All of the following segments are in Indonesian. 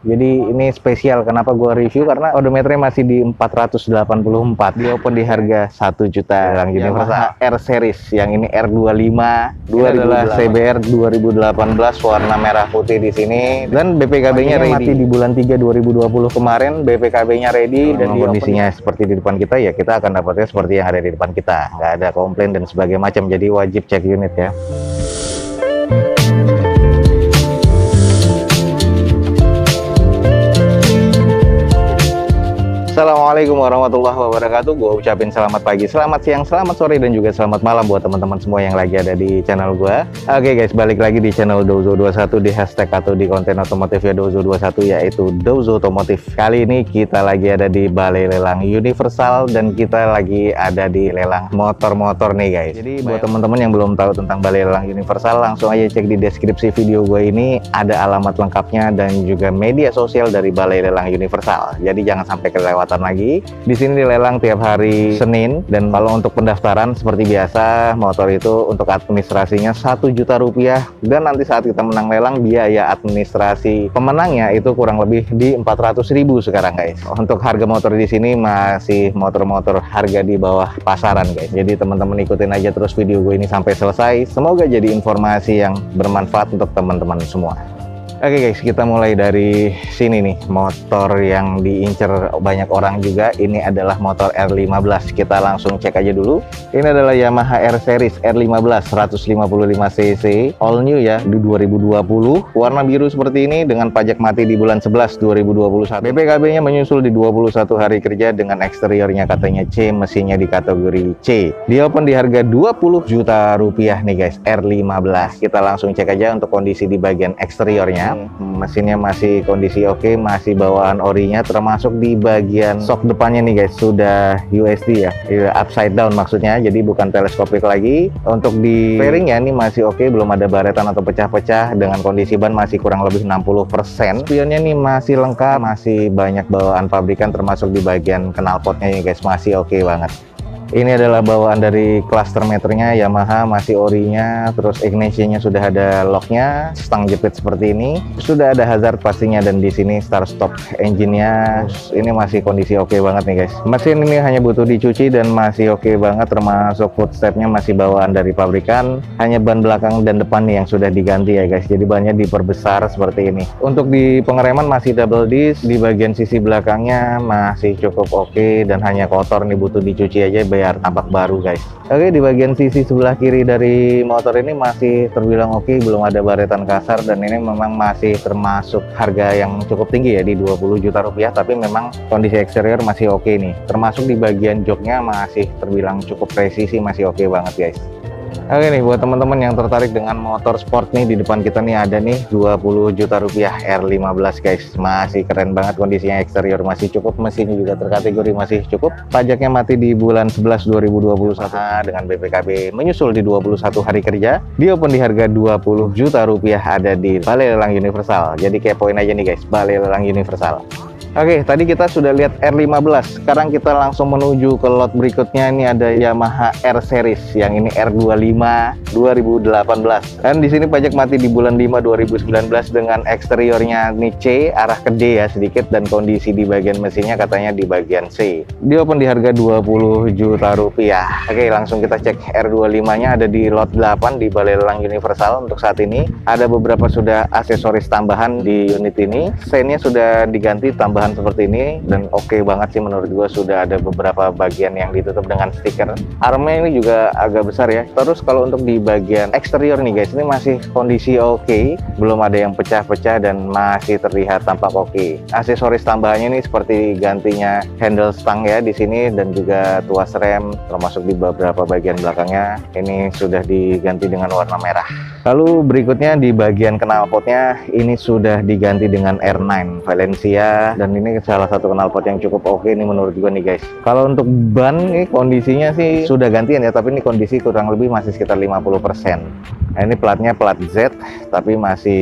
Jadi ini spesial, kenapa gua review karena odometernya masih di 484. Dia open di harga 1 juta. Yang Universal R series, yang ini R25 adalah CBR 2018 warna merah putih di sini, dan BPKB-nya ready. Mati di bulan 3 2020 kemarin, BPKB-nya ready dan kondisinya seperti di depan kita, ya kita akan dapatnya seperti yang ada di depan kita, nggak ada komplain dan sebagainya macam. Jadi wajib cek unit ya. Assalamualaikum warahmatullahi wabarakatuh. Gue ucapin selamat pagi, selamat siang, selamat sore, dan juga selamat malam buat teman-teman semua yang lagi ada di channel gue. Oke guys, balik lagi di channel Dozo21 di hashtag atau di konten otomotif ya Dozo21, yaitu Dozo Otomotif. Kali ini kita lagi ada di Balai Lelang Universal dan kita lagi ada di lelang motor-motor nih guys. Jadi buat teman-teman yang belum tahu tentang Balai Lelang Universal, langsung aja cek di deskripsi video gue ini, ada alamat lengkapnya dan juga media sosial dari Balai Lelang Universal. Jadi jangan sampai kelewatan lagi. Di sini dilelang tiap hari Senin, dan kalau untuk pendaftaran seperti biasa, motor itu untuk administrasinya 1 juta rupiah, dan nanti saat kita menang lelang biaya administrasi pemenangnya itu kurang lebih di 400.000 sekarang guys. Untuk harga motor di sini masih motor-motor harga di bawah pasaran guys. Jadi teman-teman ikutin aja terus video gue ini sampai selesai. Semoga jadi informasi yang bermanfaat untuk teman-teman semua. Oke guys, kita mulai dari sini nih, motor yang diincer banyak orang juga. Ini adalah motor R15. Kita langsung cek aja dulu. Ini adalah Yamaha R series R15 155cc all new ya, di 2020, warna biru seperti ini dengan pajak mati di bulan 11 2021. BPKB nya menyusul di 21 hari kerja dengan eksteriornya katanya C, mesinnya di kategori C. Dia open di harga 20 juta rupiah nih guys, R15. Kita langsung cek aja untuk kondisi di bagian eksteriornya. Mesinnya masih kondisi oke, masih bawaan orinya, termasuk di bagian sok depannya nih guys sudah USD ya, upside down maksudnya, jadi bukan teleskopik lagi. Untuk di fairingnya ini masih oke, belum ada baretan atau pecah-pecah, dengan kondisi ban masih kurang lebih 60%. Spionnya nih masih lengkap, masih banyak bawaan pabrikan, termasuk di bagian knalpotnya nih guys masih oke banget. Ini adalah bawaan dari cluster meternya Yamaha, masih orinya, terus ignitionnya sudah ada locknya, stang jepit seperti ini, sudah ada hazard pastinya, dan di sini start stop engine-nya ini masih kondisi oke banget nih guys. Mesin ini hanya butuh dicuci dan masih oke banget, termasuk footstep-nya masih bawaan dari pabrikan, hanya ban belakang dan depan nih yang sudah diganti ya guys, jadi bannya diperbesar seperti ini. Untuk di pengereman masih double disc, di bagian sisi belakangnya masih cukup oke dan hanya kotor nih, butuh dicuci aja biar tampak baru guys. Oke, di bagian sisi sebelah kiri dari motor ini masih terbilang oke, belum ada baretan kasar, dan ini memang masih termasuk harga yang cukup tinggi ya, di 20 juta rupiah, tapi memang kondisi eksterior masih oke nih, termasuk di bagian joknya masih terbilang cukup presisi, masih oke banget guys. Oke nih, buat teman-teman yang tertarik dengan motor sport nih, di depan kita nih ada nih 20 juta rupiah R15 guys. Masih keren banget kondisinya, eksterior masih cukup, mesinnya juga terkategori masih cukup. Pajaknya mati di bulan 11 2021 dengan BPKB menyusul di 21 hari kerja. Dia open di harga 20 juta rupiah, ada di Balai Lelang Universal. Jadi kepoin aja nih guys, Balai Lelang Universal. Oke, tadi kita sudah lihat R15. Sekarang kita langsung menuju ke lot berikutnya. Ini ada Yamaha R series, yang ini R25 2018. Dan di sini pajak mati di bulan 5 2019 dengan eksteriornya nih C, arah ke D ya sedikit, dan kondisi di bagian mesinnya katanya di bagian C. Dia open di harga 20 juta rupiah. Oke, langsung kita cek R25-nya ada di lot 8 di Balai Lelang Universal. Untuk saat ini ada beberapa sudah aksesoris tambahan di unit ini. Seinnya sudah diganti tambahan seperti ini, dan oke banget sih menurut gua. Sudah ada beberapa bagian yang ditutup dengan stiker. Armnya ini juga agak besar ya. Terus kalau untuk di bagian eksterior nih guys, ini masih kondisi oke, belum ada yang pecah-pecah dan masih terlihat tampak oke. Aksesoris tambahannya ini seperti gantinya handle stang ya di sini, dan juga tuas rem, termasuk di beberapa bagian belakangnya ini sudah diganti dengan warna merah. Lalu berikutnya di bagian knalpotnya ini sudah diganti dengan R9 Valencia, dan ini salah satu knalpot yang cukup oke nih menurut gue nih guys. Kalau untuk ban ini kondisinya sih sudah gantian ya, tapi ini kondisi kurang lebih masih sekitar 50%. Nah, ini platnya plat Z, tapi masih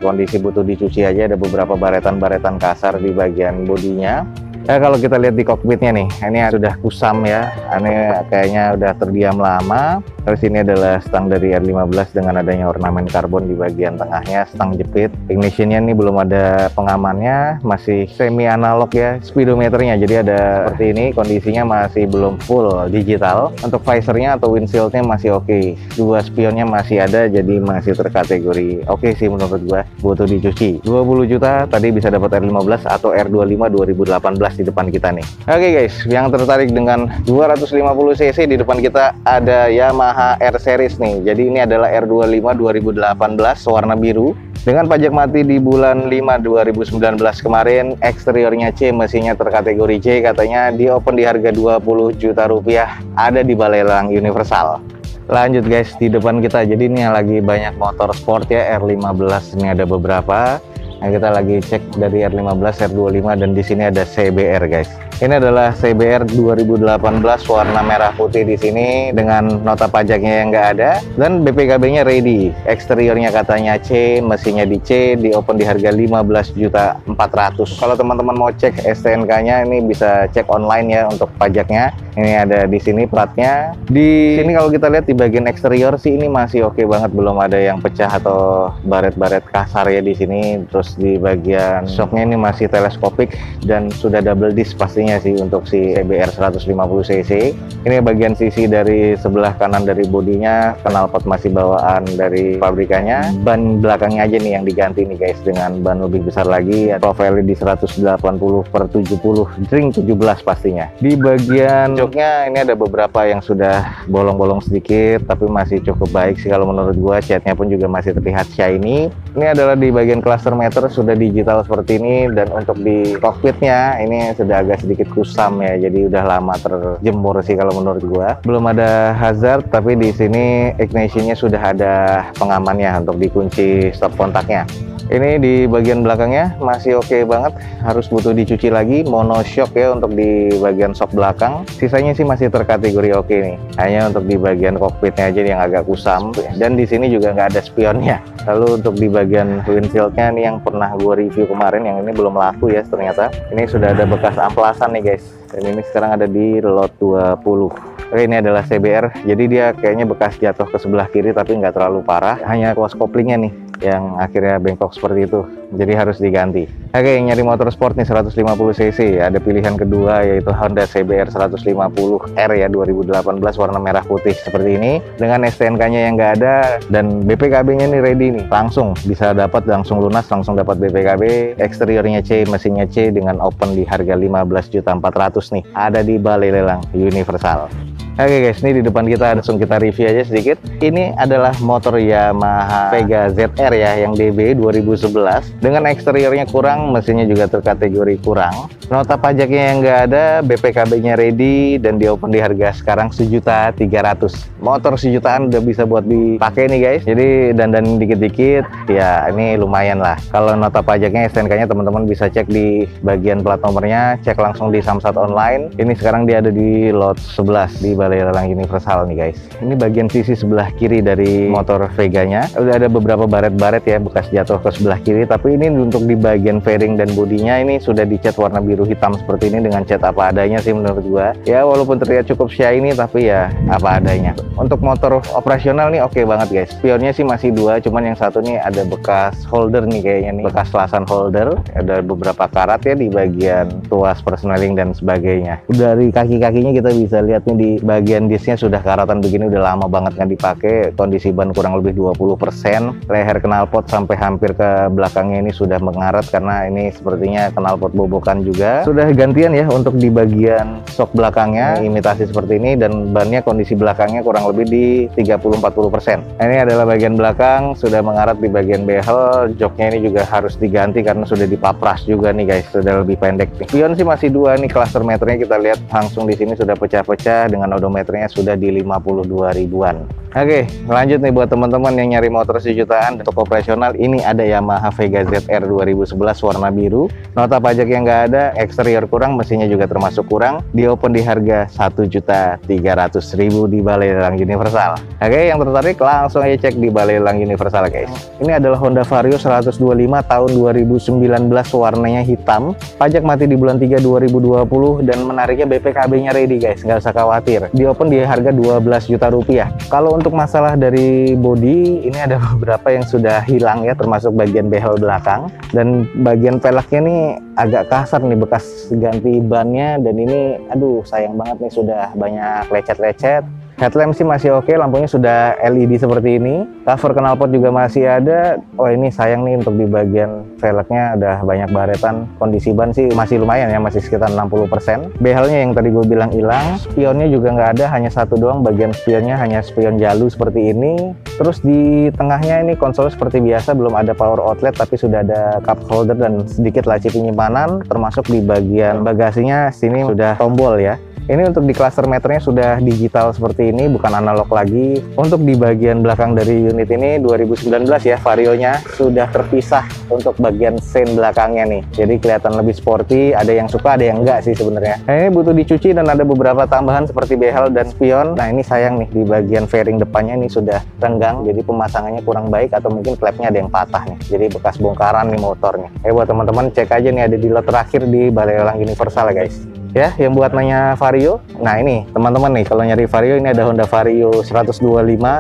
kondisi butuh dicuci aja, ada beberapa baretan-baretan kasar di bagian bodinya. Ya, kalau kita lihat di kokpitnya nih, ini sudah kusam ya, ini kayaknya udah terdiam lama. Terus ini adalah stang dari R15 dengan adanya ornamen karbon di bagian tengahnya, stang jepit. Ignitionnya ini belum ada pengamannya, masih semi analog ya speedometernya. Jadi ada seperti ini, kondisinya masih belum full digital. Untuk visornya atau windshieldnya masih oke. Dua spionnya masih ada, jadi masih terkategori oke sih menurut gua. Butuh dicuci. 20 juta tadi bisa dapat R15 atau R25 2018 di depan kita nih. Oke guys, yang tertarik dengan 250 cc di depan kita ada Yamaha R Series nih. Jadi ini adalah R25 2018 warna biru dengan pajak mati di bulan 5 2019 kemarin. Eksteriornya C, mesinnya terkategori J, katanya di open di harga 20 juta rupiah, ada di balai lelang Universal. Lanjut guys, di depan kita jadi ini lagi banyak motor sport ya, R15 ini ada beberapa. Nah, kita lagi cek dari R15, R25, dan di sini ada CBR guys. Ini adalah CBR 2018 warna merah putih di sini dengan nota pajaknya yang nggak ada dan BPKB-nya ready. Eksteriornya katanya C, mesinnya di C, di open di harga 15.400.000. Kalau teman-teman mau cek STNK-nya ini bisa cek online ya untuk pajaknya. Ini ada di sini platnya. Di sini kalau kita lihat di bagian eksterior sih ini masih oke banget, belum ada yang pecah atau baret-baret kasar ya di sini. Terus di bagian shocknya ini masih teleskopik dan sudah double disc pastinya sih untuk si CBR 150 cc. Ini bagian sisi dari sebelah kanan dari bodinya, knalpot masih bawaan dari pabrikannya. Ban belakangnya aja nih yang diganti nih guys dengan ban lebih besar lagi. Profilnya di 180/70 ring 17 pastinya. Di bagian joknya ini ada beberapa yang sudah bolong-bolong sedikit tapi masih cukup baik sih kalau menurut gua. Catnya pun juga masih terlihat shiny. Ini adalah di bagian cluster meter sudah digital seperti ini, dan untuk di cockpitnya ini sudah agak sedikit kusam ya, jadi udah lama terjemur sih kalau menurut gua. Belum ada hazard, tapi di sini ignitionnya sudah ada pengamannya untuk dikunci stop kontaknya. Ini di bagian belakangnya masih oke banget, harus butuh dicuci lagi. Monoshock ya untuk di bagian shock belakang, sisanya sih masih terkategori oke nih. Hanya untuk di bagian kokpitnya aja yang agak kusam, dan di sini juga nggak ada spionnya. Lalu untuk di bagian windshieldnya nih yang pernah gue review kemarin, yang ini belum laku ya ternyata. Ini sudah ada bekas amplasan nih guys, dan ini sekarang ada di lot 20. Oke, ini adalah CBR, jadi dia kayaknya bekas jatuh ke sebelah kiri tapi nggak terlalu parah, hanya kuas koplingnya nih yang akhirnya bengkok seperti itu, jadi harus diganti. Oke, yang nyari motor sport nih 150 cc, ada pilihan kedua yaitu Honda CBR 150R ya 2018 warna merah putih seperti ini dengan STNK-nya yang nggak ada dan BPKB-nya nih ready nih, langsung bisa dapat, langsung lunas, langsung dapat BPKB. Eksteriornya C, mesinnya C dengan open di harga 15.400.000 nih, ada di balai lelang Universal. Oke guys, ini di depan kita langsung kita review aja sedikit. Ini adalah motor Yamaha Vega ZR ya, yang DB 2011 dengan eksteriornya kurang, mesinnya juga terkategori kurang. Nota pajaknya yang nggak ada, BPKB-nya ready, dan di open di harga sekarang 1.300.000. Motor 1 jutaan udah bisa buat dipakai nih guys. Jadi dandan dikit-dikit, ya ini lumayan lah. Kalau nota pajaknya STNK-nya teman-teman bisa cek di bagian plat nomornya, cek langsung di Samsat online. Ini sekarang dia ada di lot 11 di balai lelang Universal nih guys. Ini bagian sisi sebelah kiri dari motor Veganya udah ada beberapa baret-baret ya bekas jatuh ke sebelah kiri, tapi ini untuk di bagian fairing dan bodinya ini sudah dicat warna biru hitam seperti ini dengan cat apa adanya sih menurut gua. Ya walaupun terlihat cukup shiny tapi ya apa adanya. Untuk motor operasional nih oke banget guys. Spionnya sih masih 2, cuman yang satu nih ada bekas holder nih kayaknya nih, bekas lasan holder. Ada beberapa karat ya di bagian tuas persneling dan sebagainya. Dari kaki-kakinya kita bisa lihat nih di bagian disnya sudah karatan begini, udah lama banget nggak dipakai. Kondisi ban kurang lebih 20%. Leher knalpot sampai hampir ke belakangnya ini sudah mengarat karena ini sepertinya knalpot bobokan juga. Sudah gantian ya untuk di bagian shock belakangnya imitasi seperti ini, dan bannya kondisi belakangnya kurang lebih di 30-40%. Nah, ini adalah bagian belakang sudah mengarat di bagian behel. Joknya ini juga harus diganti karena sudah dipapras juga nih guys, sudah lebih pendek nih. Spion sih masih 2 nih, cluster meternya kita lihat langsung di sini sudah pecah-pecah dengan odometernya sudah di 52 ribuan. Oke, lanjut nih buat teman-teman yang nyari motor 1 jutaan untuk operasional. Ini ada Yamaha Vega ZR 2011 warna biru. Nota pajak yang nggak ada, eksterior kurang, mesinnya juga termasuk kurang. Di open di harga 1.300.000 di Balai Lelang Universal. Oke, yang tertarik langsung aja cek di Balai Lelang Universal guys. Ini adalah Honda Vario 125 tahun 2019, warnanya hitam. Pajak mati di bulan 3 2020 dan menariknya BPKB-nya ready guys, nggak usah khawatir. Di open di harga 12 juta rupiah. Kalau untuk masalah dari bodi, ini ada beberapa yang sudah hilang ya, termasuk bagian behel belakang dan bagian peleknya nih agak kasar nih, bekas ganti bannya, dan ini aduh sayang banget nih, sudah banyak lecet-lecet. Headlamp sih masih oke, lampunya sudah LED seperti ini. Cover knalpot juga masih ada. Oh ini sayang nih, untuk di bagian velgnya ada banyak baretan. Kondisi ban sih masih lumayan ya, masih sekitar 60%. Behelnya yang tadi gue bilang hilang. Spionnya juga nggak ada, hanya satu doang. Bagian spionnya hanya spion jalu seperti ini. Terus di tengahnya ini konsol seperti biasa, belum ada power outlet, tapi sudah ada cup holder dan sedikit laci penyimpanan. Termasuk di bagian bagasinya sini sudah tombol ya. Ini untuk di cluster meternya sudah digital seperti ini, bukan analog lagi. Untuk di bagian belakang dari unit ini 2019 ya, Varionya sudah terpisah untuk bagian sen belakangnya nih. Jadi kelihatan lebih sporty, ada yang suka, ada yang enggak sih sebenarnya. Nah, ini butuh dicuci dan ada beberapa tambahan seperti behel dan spion. Nah ini sayang nih, di bagian fairing depannya ini sudah renggang, jadi pemasangannya kurang baik atau mungkin klepnya ada yang patah nih. Jadi bekas bongkaran nih motornya. Buat teman-teman cek aja nih, ada di lot terakhir di Balai Lelang Universal guys. Ya, yang buat nanya Vario, nah ini teman-teman nih, kalau nyari Vario ini ada Honda Vario 125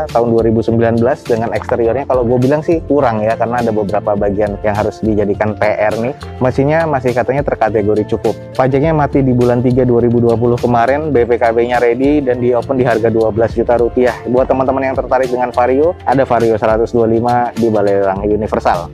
tahun 2019 dengan eksteriornya kalau gue bilang sih kurang ya, karena ada beberapa bagian yang harus dijadikan PR nih. Mesinnya masih katanya terkategori cukup. Pajaknya mati di bulan 3 2020 kemarin, BPKB-nya ready dan di open di harga 12 juta rupiah. Buat teman-teman yang tertarik dengan Vario, ada Vario 125 di Balai Lelang Universal.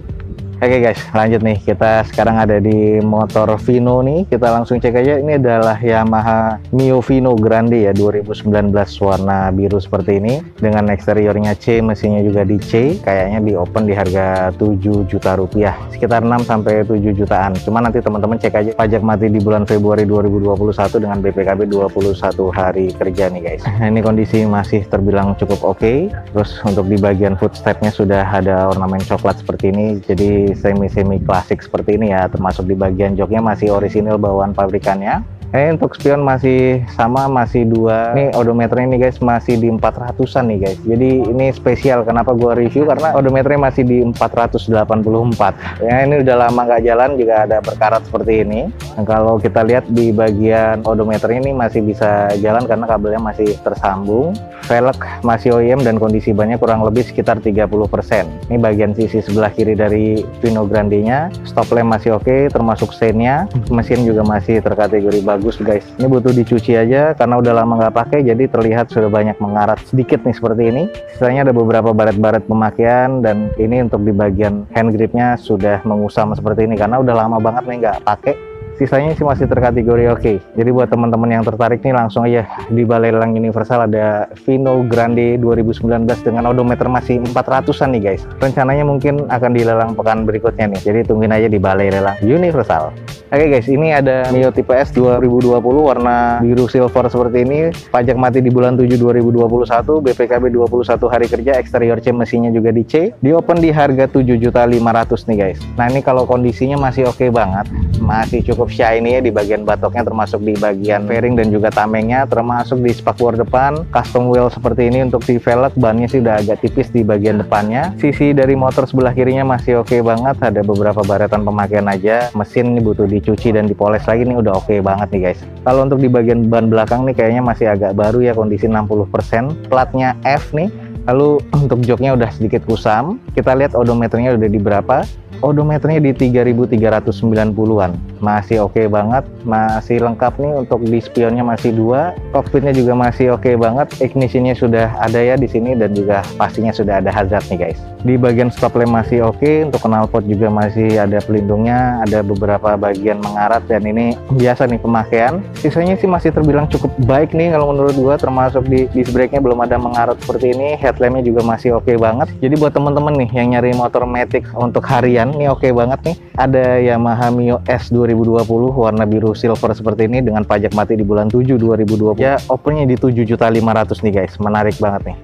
Oke guys, lanjut nih, kita sekarang ada di motor Vino nih. Kita langsung cek aja. Ini adalah Yamaha Mio Vino Grande ya, 2019, warna biru seperti ini dengan eksteriornya C, mesinnya juga di C. Kayaknya di open di harga 7 juta rupiah, sekitar 6 sampai 7 jutaan. Cuma nanti teman-teman cek aja. Pajak mati di bulan Februari 2021 dengan BPKB 21 hari kerja nih guys. Ini kondisi masih terbilang cukup oke. Terus untuk di bagian footstepnya sudah ada ornamen coklat seperti ini, jadi semi klasik seperti ini ya. Termasuk di bagian joknya masih orisinil bawaan pabrikannya. Untuk spion masih sama, masih 2. Ini odometernya nih guys, masih di 400-an nih guys. Jadi ini spesial, kenapa gua review, karena odometernya masih di 484 ya. Ini udah lama nggak jalan, juga ada berkarat seperti ini. Nah, kalau kita lihat di bagian odometernya ini masih bisa jalan karena kabelnya masih tersambung. Velg masih OEM dan kondisi bannya kurang lebih sekitar 30%. Ini bagian sisi sebelah kiri dari Vino Grande nya. Stop lamp masih oke, termasuk sennya. Mesin juga masih terkategori bagus guys. Ini butuh dicuci aja karena udah lama nggak pakai, jadi terlihat sudah banyak mengarat sedikit nih seperti ini. Sisanya ada beberapa baret-baret pemakaian, dan ini untuk di bagian hand gripnya sudah mengusam seperti ini karena udah lama banget nih nggak pakai. Sisanya sih masih terkategori oke. Jadi buat teman-teman yang tertarik nih, langsung aja di Balai Lelang Universal ada Vino Grande 2019 dengan odometer masih 400-an nih guys. Rencananya mungkin akan dilelang pekan berikutnya nih, jadi tungguin aja di Balai Lelang Universal. Oke guys, ini ada Mio tipe S 2020 warna biru silver seperti ini. Pajak mati di bulan 7 2021, BPKB 21 hari kerja, eksterior C, mesinnya juga di C. Di open di harga 7.500.000 nih guys. Nah ini kalau kondisinya masih oke banget, masih cukup shiny ya di bagian batoknya, termasuk di bagian fairing dan juga tamengnya, termasuk di spakbor depan, custom wheel seperti ini. Untuk di velg, bannya sih udah agak tipis di bagian depannya. Sisi dari motor sebelah kirinya masih oke banget, ada beberapa baretan pemakaian aja. Mesin ini butuh dicuci dan dipoles lagi nih, udah oke banget nih guys. Kalau untuk di bagian ban belakang nih kayaknya masih agak baru ya, kondisi 60%. Platnya F nih. Lalu untuk joknya udah sedikit kusam. Kita lihat odometernya udah di berapa. Odometernya di 3.390-an. Masih oke banget, masih lengkap nih. Untuk di spionnya masih 2, cockpitnya juga masih oke banget. Ignitionnya sudah ada ya di sini, dan juga pastinya sudah ada hazard nih guys. Di bagian stop lamp masih oke, untuk knalpot juga masih ada pelindungnya, ada beberapa bagian mengarat, dan ini biasa nih pemakaian. Sisanya sih masih terbilang cukup baik nih kalau menurut gua, termasuk di disc brake-nya belum ada mengarat seperti ini. Headlampnya juga masih oke banget. Jadi buat temen-temen nih yang nyari motor matic untuk harian, ini oke banget nih. Ada Yamaha Mio S 2020 warna biru silver seperti ini dengan pajak mati di bulan 7 2020. Ya, opennya di 7.500.000 nih guys. Menarik banget nih.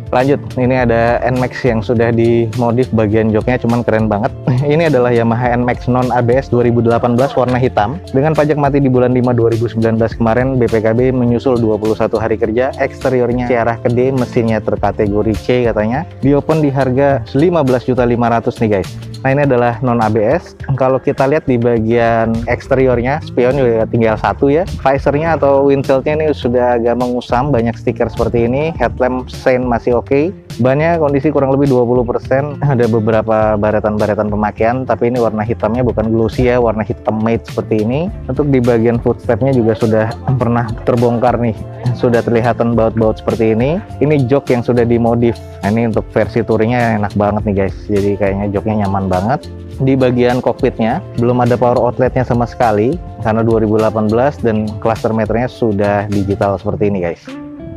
Lanjut, ini ada NMAX yang sudah dimodif bagian joknya, cuman keren banget. Ini adalah Yamaha NMAX non ABS 2018 warna hitam dengan pajak mati di bulan 5 2019 kemarin. BPKB menyusul 21 hari kerja, eksteriornya C arah ke D, mesinnya terkategori C katanya. Di open di harga 15.500.000 nih guys. Nah, ini adalah non ABS. Kalau kita lihat di bagian eksteriornya, spion juga tinggal satu ya. Visornya atau windshieldnya ini sudah agak mengusam, banyak stiker seperti ini. Headlamp sein masih oke. Bannya kondisi kurang lebih 20%. Ada beberapa baretan-baretan pemakaian, tapi ini warna hitamnya bukan glossy ya, warna hitam matte seperti ini. Untuk di bagian footstepnya juga sudah pernah terbongkar nih, sudah terlihatan baut-baut seperti ini. Ini jok yang sudah dimodif. Nah, ini untuk versi touringnya enak banget nih guys, jadi kayaknya joknya nyaman banget. Di bagian kokpitnya belum ada power outletnya sama sekali karena 2018 dan cluster meternya sudah digital seperti ini guys.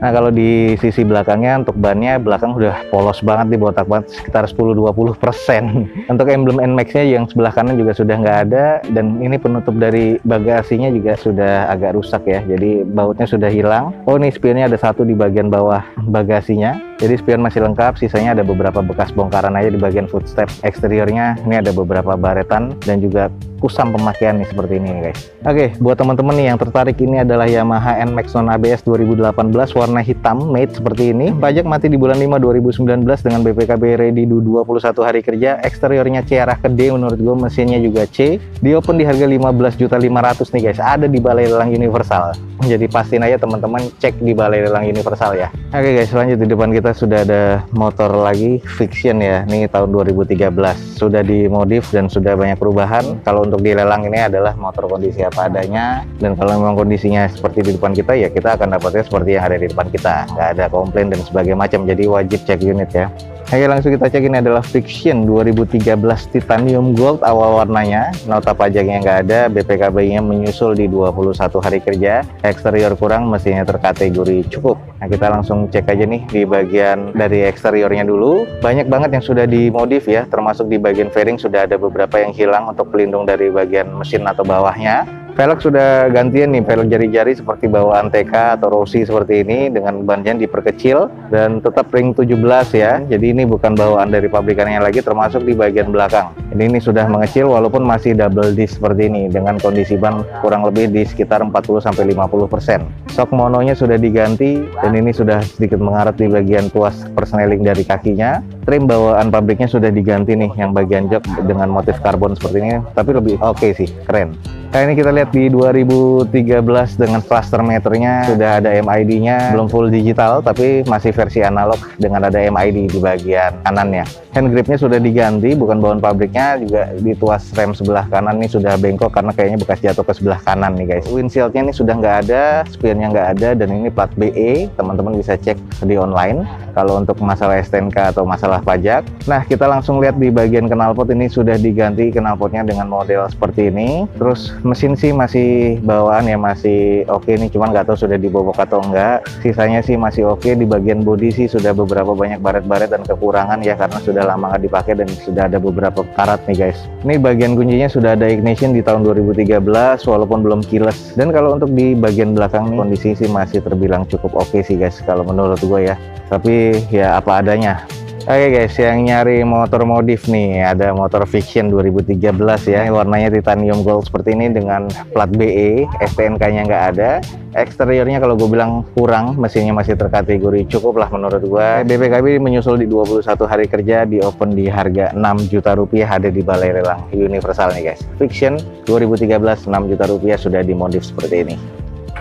Nah, kalau di sisi belakangnya untuk bannya belakang udah polos banget, botak banget, sekitar 10-20%. Untuk emblem NMAX-nya yang sebelah kanan juga sudah nggak ada, dan ini penutup dari bagasinya juga sudah agak rusak ya, jadi bautnya sudah hilang. Oh, ini spionnya ada satu di bagian bawah bagasinya, jadi spion masih lengkap, sisanya ada beberapa bekas bongkaran aja di bagian footstep. Eksteriornya ini ada beberapa baretan dan juga kusam pemakaian nih seperti ini guys. Oke, buat teman-teman nih yang tertarik, ini adalah Yamaha NMAX non ABS 2018 warna hitam matte seperti ini. Pajak mati di bulan 5 2019 dengan BPKB ready 21 hari kerja. Eksteriornya C arah ke D, menurut gue mesinnya juga C. Di open di harga 15.500.000 nih guys. Ada di Balai Lelang Universal. Jadi pastiin aja teman-teman cek di Balai Lelang Universal ya. Oke guys, lanjut. Di depan kita sudah ada motor lagi Fiction ya. Ini tahun 2013. Sudah dimodif dan sudah banyak perubahan. Kalau untuk di lelang ini adalah motor kondisi apa adanya, dan kalau memang kondisinya seperti di depan kita ya kita akan dapatnya seperti yang ada di depan kita, nggak ada komplain dan sebagainya macam. Jadi wajib cek unit ya. Oke, langsung kita cek. Ini adalah Fiction 2013 Titanium Gold awal warnanya. Nota pajaknya nggak ada, BPKB-nya menyusul di 21 hari kerja. Eksterior kurang, mesinnya terkategori cukup. Nah, kita langsung cek aja nih di bagian dari eksteriornya dulu. Banyak banget yang sudah dimodif ya, termasuk di bagian fairing sudah ada beberapa yang hilang untuk pelindung dari bagian mesin atau bawahnya. Velg sudah gantian nih, velg jari-jari seperti bawaan TK atau Rossi seperti ini, dengan bannya diperkecil dan tetap ring 17 ya. Jadi ini bukan bawaan dari pabrikannya lagi, termasuk di bagian belakang. Ini sudah mengecil walaupun masih double disc seperti ini, dengan kondisi ban kurang lebih di sekitar 40-50%. Shock mononya sudah diganti dan ini sudah sedikit mengaret di bagian tuas persneling dari kakinya. Trim bawaan pabriknya sudah diganti nih, yang bagian jok dengan motif karbon seperti ini, tapi lebih oke sih, keren. Nah, ini kita lihat di 2013 dengan cluster meternya sudah ada MID-nya, belum full digital tapi masih versi analog dengan ada MID di bagian kanannya. Hand gripnya sudah diganti, bukan bawaan pabriknya, juga di tuas rem sebelah kanan ini sudah bengkok karena kayaknya bekas jatuh ke sebelah kanan nih guys. Windshieldnya ini sudah nggak ada, spionnya nggak ada, dan ini plat BE, teman-teman bisa cek di online kalau untuk masalah STNK atau masalah pajak. Nah, kita langsung lihat di bagian knalpot, ini sudah diganti knalpotnya dengan model seperti ini. Terus mesin sih masih bawaan ya, masih oke nih, cuman nggak tahu sudah dibobok atau enggak. Sisanya sih masih oke. Di bagian bodi sih sudah beberapa banyak baret-baret dan kekurangan ya, karena sudah lama nggak dipakai dan sudah ada beberapa karat nih guys. Ini bagian kuncinya sudah ada ignition di tahun 2013 walaupun belum keyless. Dan kalau untuk di bagian belakang nih, kondisi sih masih terbilang cukup oke sih guys kalau menurut gue ya, tapi ya apa adanya. Oke guys, yang nyari motor modif nih, ada motor Fiction 2013 ya, warnanya titanium gold seperti ini dengan plat BE, STNK-nya nggak ada. Eksteriornya kalau gue bilang kurang, mesinnya masih terkategori cukup lah menurut gue. BPKB menyusul di 21 hari kerja, di open di harga 6 juta rupiah, ada di Balai Lelang Universal nih guys. Fiction 2013 6 juta rupiah sudah dimodif seperti ini.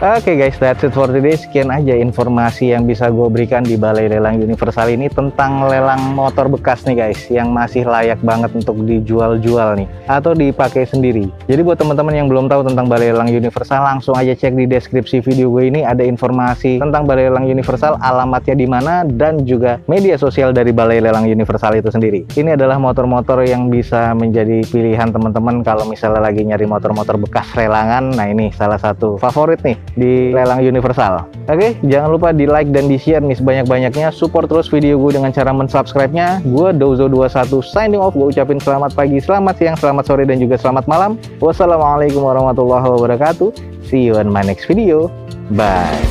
Oke guys, that's it for today. Sekian aja informasi yang bisa gue berikan di Balai Lelang Universal ini tentang lelang motor bekas nih guys, yang masih layak banget untuk dijual-jual nih atau dipakai sendiri. Jadi buat teman-teman yang belum tahu tentang Balai Lelang Universal, langsung aja cek di deskripsi video gue ini, ada informasi tentang Balai Lelang Universal, alamatnya di mana, dan juga media sosial dari Balai Lelang Universal itu sendiri. Ini adalah motor-motor yang bisa menjadi pilihan teman-teman kalau misalnya lagi nyari motor-motor bekas lelangan. Nah, ini salah satu favorit nih di Lelang Universal. Oke, jangan lupa di like dan di share nih sebanyak-banyaknya. Support terus video gue dengan cara mensubscribe-nya. Gue Dozo21 signing off. Gue ucapin selamat pagi, selamat siang, selamat sore, dan juga selamat malam. Wassalamualaikum warahmatullahi wabarakatuh. See you on my next video. Bye.